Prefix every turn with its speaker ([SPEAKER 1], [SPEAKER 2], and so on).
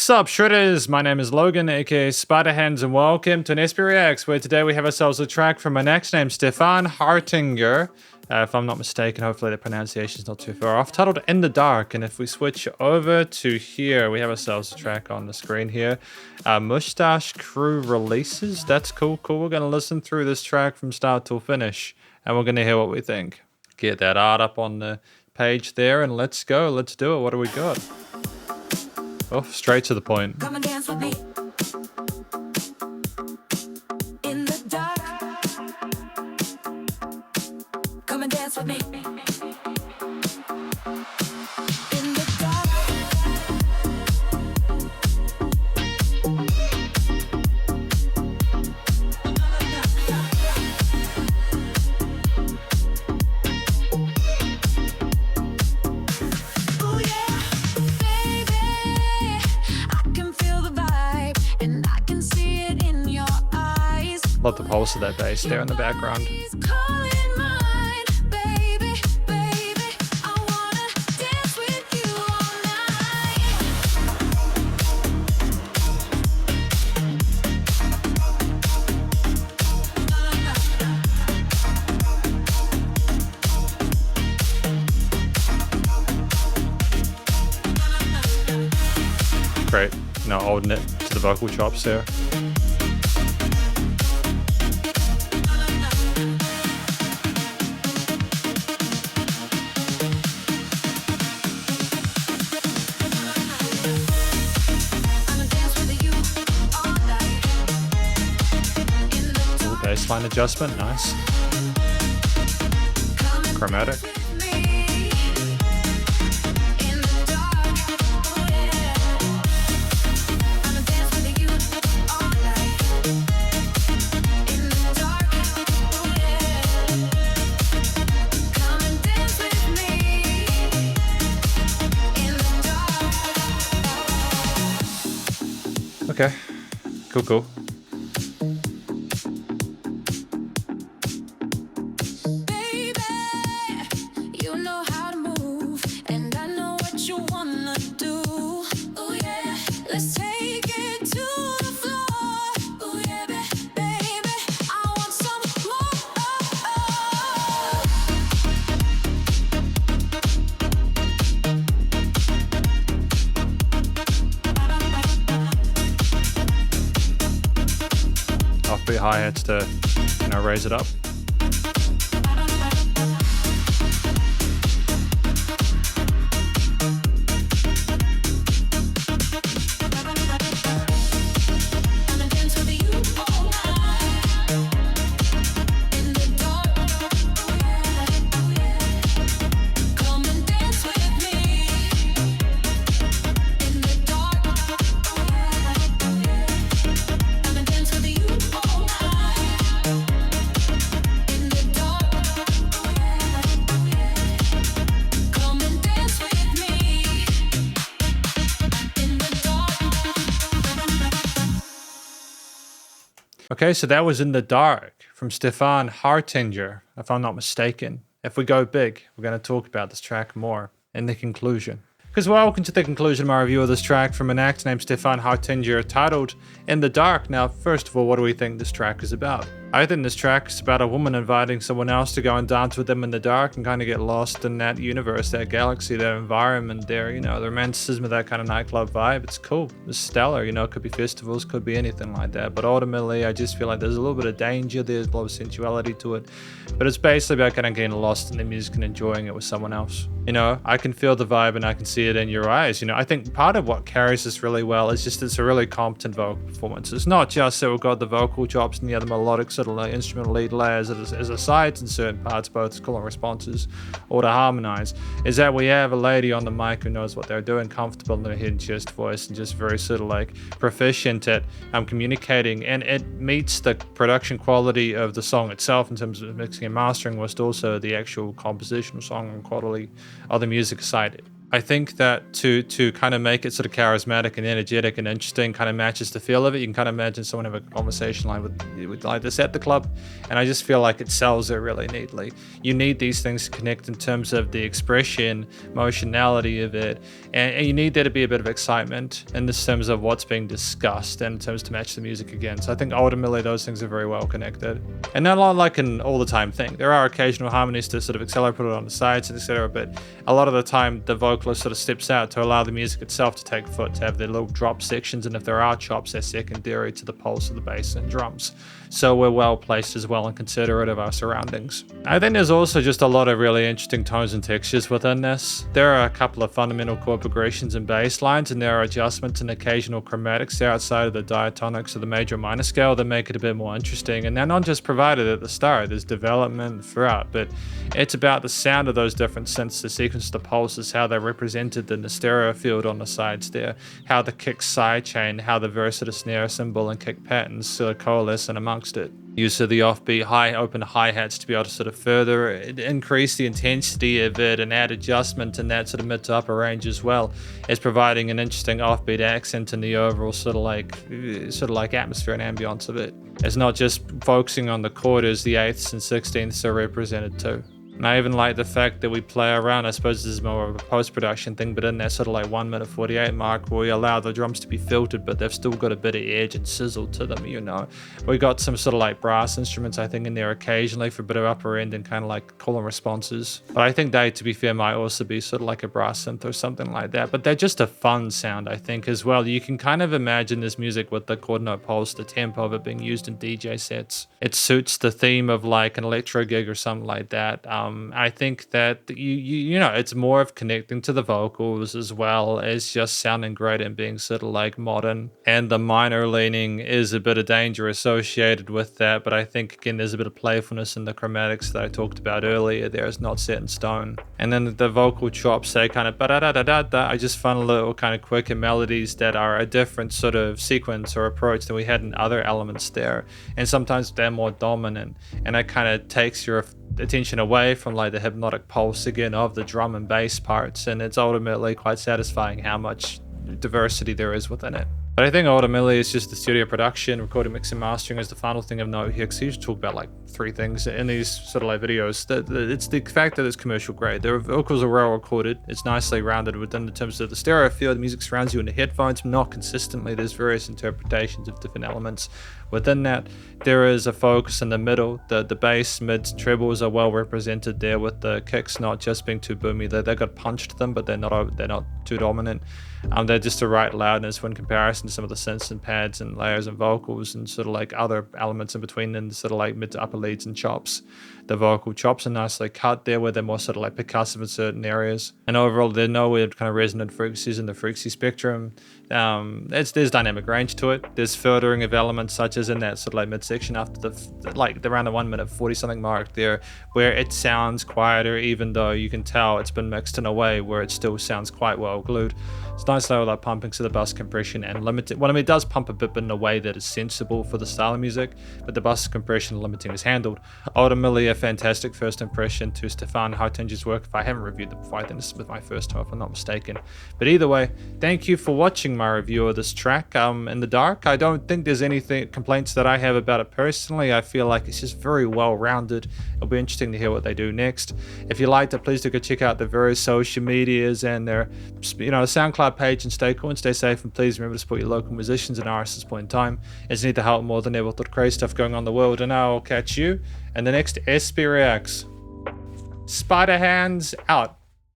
[SPEAKER 1] Sup Shredders, my name is Logan aka Spiderhands and welcome to an SP Reacts, where today we have ourselves a track from an ex named Stefan Hartinger. If I'm not mistaken, hopefully the pronunciation is not too far off, titled In the Dark. And if we switch over to here, we have ourselves a track on the screen here. Mustache Crew releases, that's cool. We're gonna listen through this track from start till finish and we're gonna hear what we think. Get that art up on the page there and let's go, let's do it. What do we got? Oh, straight to the point.
[SPEAKER 2] Come and dance with me. In the dark. Come and dance with me. In the dark. Ooh, yeah.
[SPEAKER 1] Love the pulse of that bass there in the background. Great, now holding it to the vocal chops there. Baseline adjustment, nice. Chromatic. Okay, cool. Offbeat hi-hats to, raise it up. Okay, so that was In the Dark from Stefan Hartinger, if I'm not mistaken. If we go big, we're going to talk about this track more in the conclusion. Because welcome to the conclusion of my review of this track from an act named Stefan Hartinger titled In the Dark. Now, first of all, what do we think this track is about? I think this track is about a woman inviting someone else to go and dance with them in the dark and kind of get lost in that universe, that galaxy, that environment there, the romanticism of that kind of nightclub vibe. It's cool. It's stellar, it could be festivals, could be anything like that. But ultimately, I just feel like there's a little bit of danger, there's a lot of sensuality to it. But it's basically about kind of getting lost in the music and enjoying it with someone else. I can feel the vibe and I can see it in your eyes. I think part of what carries this really well is just it's a really competent vocal performance. It's not just that we've got the vocal chops and the other melodic sort of instrumental lead layers as asides in certain parts, both to call and responses or to harmonize, is that we have a lady on the mic who knows what they're doing, comfortable in their hidden chest voice and just very sort of like proficient at communicating, and it meets the production quality of the song itself in terms of mixing and mastering, whilst also the actual compositional song and quality of the music aside. I think that to kind of make it sort of charismatic and energetic and interesting, kind of matches the feel of it. You can kind of imagine someone have a conversation line with like this at the club, and I just feel like it sells it really neatly. You need these things to connect in terms of the expression, emotionality of it, and you need there to be a bit of excitement in the terms of what's being discussed and in terms to match the music again. So I think ultimately those things are very well connected, and not like an all the time thing. There are occasional harmonies to sort of accelerate, put it on the sides, etc. But a lot of the time the vocalist sort of steps out to allow the music itself to take foot, to have their little drop sections, and if there are chops, they're secondary to the pulse of the bass and drums. So we're well placed as well and considerate of our surroundings. I think there's also just a lot of really interesting tones and textures within this. There are a couple of fundamental chord progressions and bass lines, and there are adjustments and occasional chromatics there outside of the diatonics of the major and minor scale that make it a bit more interesting. And they're not just provided at the start, there's development throughout, but it's about the sound of those different synths, the sequence, the pulses, how they're represented in the stereo field on the sides there, how the kick sidechain, how the versatile snare cymbal and kick patterns sort of coalesce in amongst it. Use of the offbeat high open hi-hats to be able to sort of further increase the intensity of it and add adjustment in that sort of mid to upper range as well, as providing an interesting offbeat accent in the overall sort of like atmosphere and ambience of it. It's not just focusing on the quarters, the eighths and 16ths are represented too. And I even like the fact that we play around, I suppose this is more of a post-production thing, but in that sort of like 1 minute 48 mark where we allow the drums to be filtered, but they've still got a bit of edge and sizzle to them, you know. We got some sort of like brass instruments, I think, in there occasionally for a bit of upper end and kind of like call and responses. But I think they, to be fair, might also be sort of like a brass synth or something like that. But they're just a fun sound, I think, as well. You can kind of imagine this music with the chord note pulse, the tempo of it being used in DJ sets. It suits the theme of like an electro gig or something like that. I think that you know, it's more of connecting to the vocals as well as just sounding great and being sort of like modern. And the minor leaning is a bit of danger associated with that, but I think again there's a bit of playfulness in the chromatics that I talked about earlier. There is not set in stone. And then the vocal chops say kind of ba-da-da-da-da-da. I just find a little kind of quicker melodies that are a different sort of sequence or approach than we had in other elements there. And sometimes they're more dominant, and it kind of takes your attention away from like the hypnotic pulse again of the drum and bass parts, and it's ultimately quite satisfying how much diversity there is within it. But I think ultimately it's just the studio production, recording, mixing, mastering is the final thing of note here, because you talk about like 3 things in these sort of like videos. It's the fact that it's commercial grade. The vocals are well recorded, it's nicely rounded within the terms of the stereo field, the music surrounds you in the headphones, not consistently. There's various interpretations of different elements within that. There is a focus in the middle. The bass, mids, trebles are well represented there, with the kicks not just being too boomy. They got punch to them, but they're not too dominant. They're just the right loudness when comparison to some of the synths and pads and layers and vocals and sort of like other elements in between, and sort of like mid to upper leads and chops. The vocal chops are nicely cut there, where they're more sort of like percussive in certain areas. And overall, there are no weird kind of resonant frequencies in the frequency spectrum. There's dynamic range to it. There's filtering of elements, such as in that sort of like midsection after around the 1 minute 40 something mark there, where it sounds quieter, even though you can tell it's been mixed in a way where it still sounds quite well glued. It's nice though, like pumping to the bus compression and limited. Well, I mean, it does pump a bit, but in a way that is sensible for the style of music. But the bus compression limiting is handled. Ultimately, a fantastic first impression to Stefan Hartinger's work. If I haven't reviewed it before, I think this is my first time, if I'm not mistaken. But either way, thank you for watching my review of this track. In the dark, I don't think there's anything complaints that I have about it personally. I feel like it's just very well rounded. It'll be interesting to hear what they do next. If you liked it, please do go check out the various social medias and their, SoundCloud page, and stay cool and stay safe. And please remember to support your local musicians and artists at this point in time, as they need to help more than ever with the crazy stuff going on in the world. And I'll catch you in the next SP Reacts. Spiderhands out.